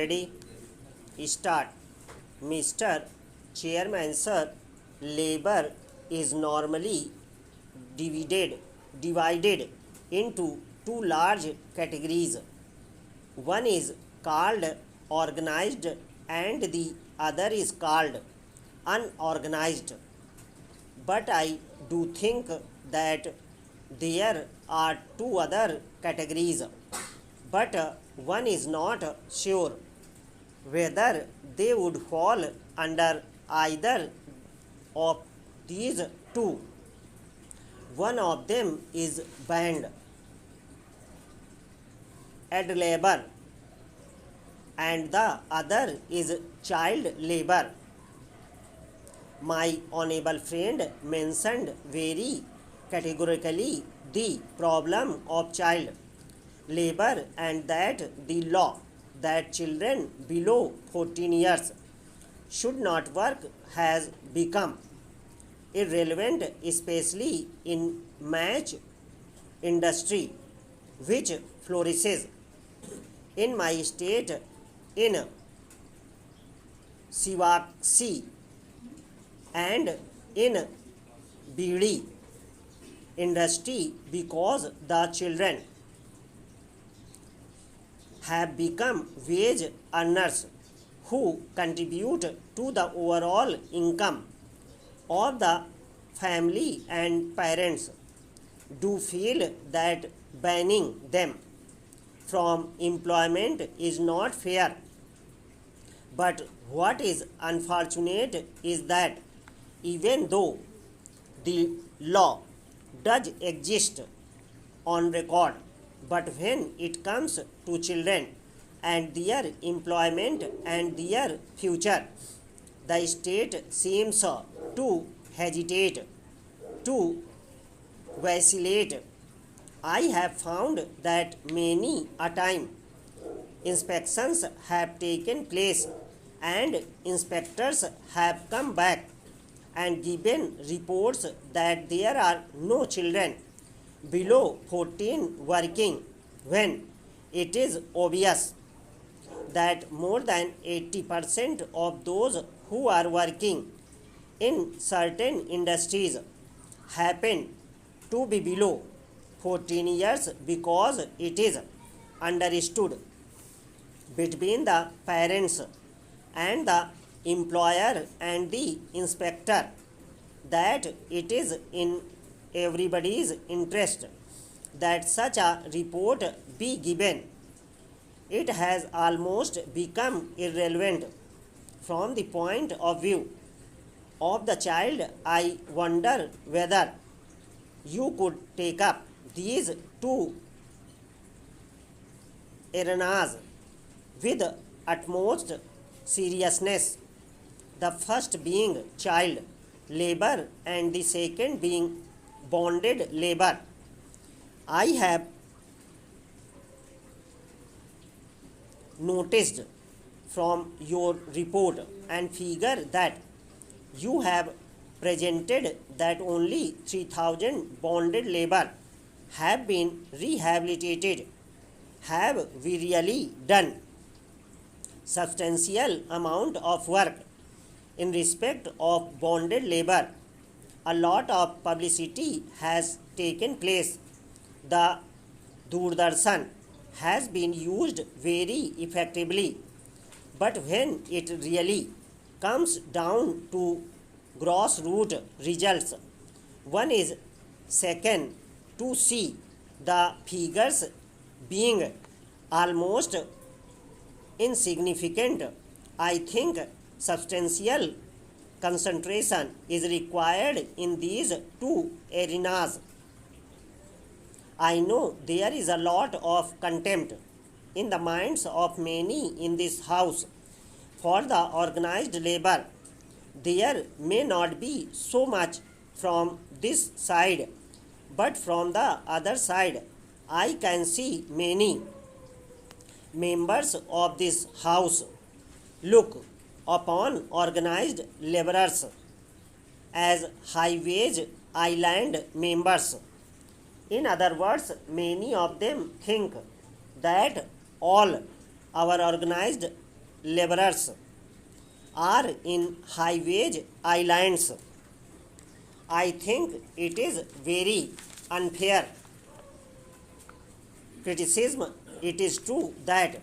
Ready? Start. Mr. Chairman, sir, labor is normally divided into two large categories. One is called organized and the other is called unorganized. But I do think that there are two other categories, but one is not sure whether they would fall under either of these two. One of them is band ad labor and the other is child labor. My honorable friend mentioned very categorically the problem of child labor and that the law that children below 14 years should not work has become irrelevant, especially in match industry which flourishes in my state in Sivaksi and in Bidi industry because the children have become wage earners who contribute to the overall income of the family, and parents do feel that banning them from employment is not fair. But what is unfortunate is that even though the law does exist on record, but when it comes to children and their employment and their future, the state seems to hesitate, to vacillate. I have found that many a time inspections have taken place and inspectors have come back and given reports that there are no children below 14 working when it is obvious that more than 80% of those who are working in certain industries happen to be below 14 years because it is understood between the parents and the employer and the inspector that it is in everybody's interest that such a report be given. It has almost become irrelevant from the point of view of the child. I wonder whether you could take up these two arenas with utmost seriousness, the first being child labor and the second being bonded labor. I have noticed from your report and figure that you have presented that only 3,000 bonded labor have been rehabilitated. Have we really done substantial amount of work in respect of bonded labor? A lot of publicity has taken place. The Doordarshan has been used very effectively, but when it really comes down to grassroots results, one is second to see the figures being almost insignificant. I think substantial concentration is required in these two arenas. I know there is a lot of contempt in the minds of many in this house for the organized labor. There may not be so much from this side, but from the other side, I can see many members of this house look upon organized laborers as high-wage island members. In other words, many of them think that all our organized laborers are in high-wage islands. I think it is very unfair criticism. It is true that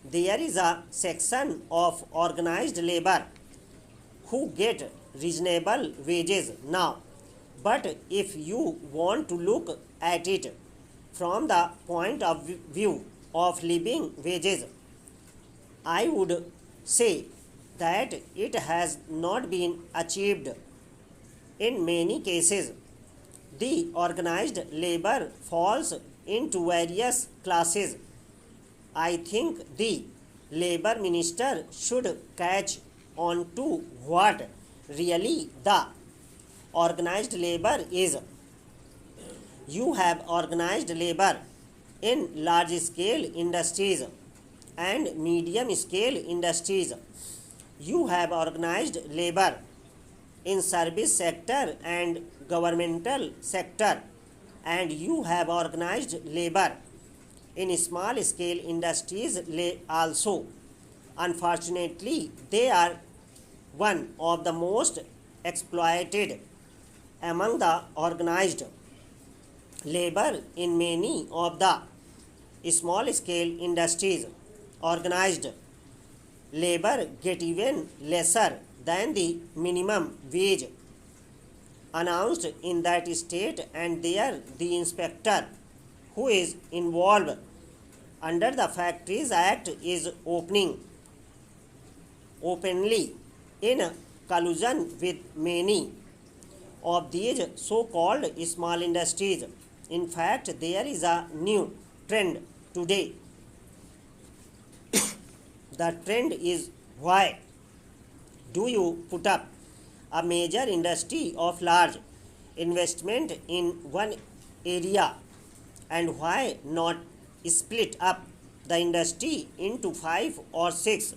there is a section of organized labor who get reasonable wages now. But if you want to look at it from the point of view of living wages, I would say that it has not been achieved. In many cases, the organized labor falls into various classes. I think the labor minister should catch on to what really the organized labor is. You have organized labor in large scale industries and medium scale industries. You have organized labor in service sector and governmental sector, and you have organized labor in small scale industries also. Unfortunately, they are one of the most exploited among the organized labor in many of the small scale industries. Organized labor get even lesser than the minimum wage announced in that state, and there the inspector who is involved under the Factories Act is openly in collusion with many of these so-called small industries. In fact, there is a new trend today. The trend is, why do you put up a major industry of large investment in one area, and why not split up the industry into 5 or 6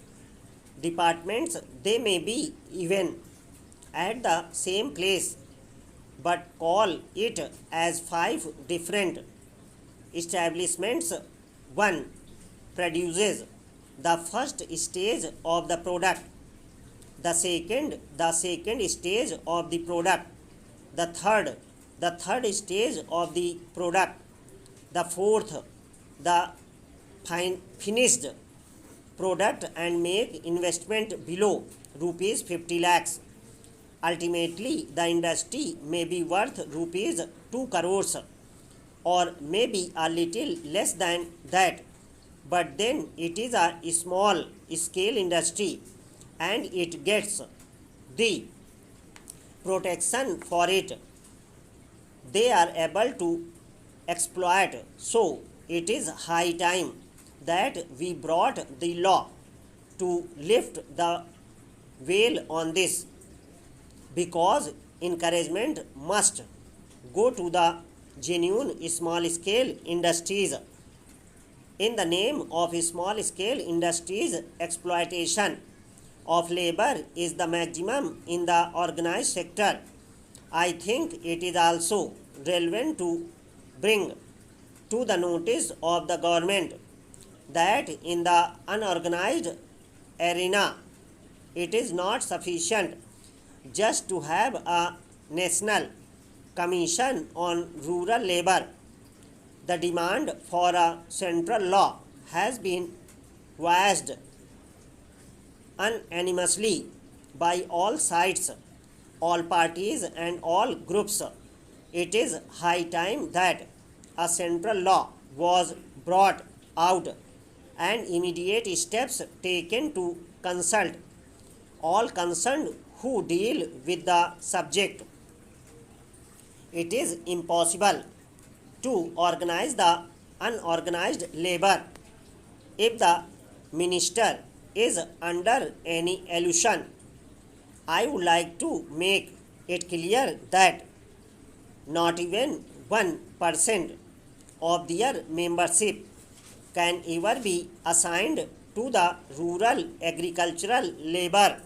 departments? They may be even at the same place, but call it as 5 different establishments. One produces the first stage of the product, the second stage of the product, the third stage of the product, the fourth, the finished product, and make investment below rupees 50 lakhs. Ultimately, the industry may be worth rupees 2 crores or maybe a little less than that, but then it is a small scale industry and it gets the protection for it they are able to exploit. So it is high time that we brought the law to lift the veil on this, because encouragement must go to the genuine small scale industries. In the name of small scale industries, exploitation of labor is the maximum in the organized sector. I think it is also relevant to bring to the notice of the government that in the unorganized arena, it is not sufficient just to have a national commission on rural labor. The demand for a central law has been voiced unanimously by all sides, all parties, and all groups. It is high time that a central law was brought out and immediate steps taken to consult all concerned who deal with the subject. It is impossible to organize the unorganized labor if the minister is under any illusion. I would like to make it clear that not even 1% of their membership can ever be assigned to the rural agricultural labor.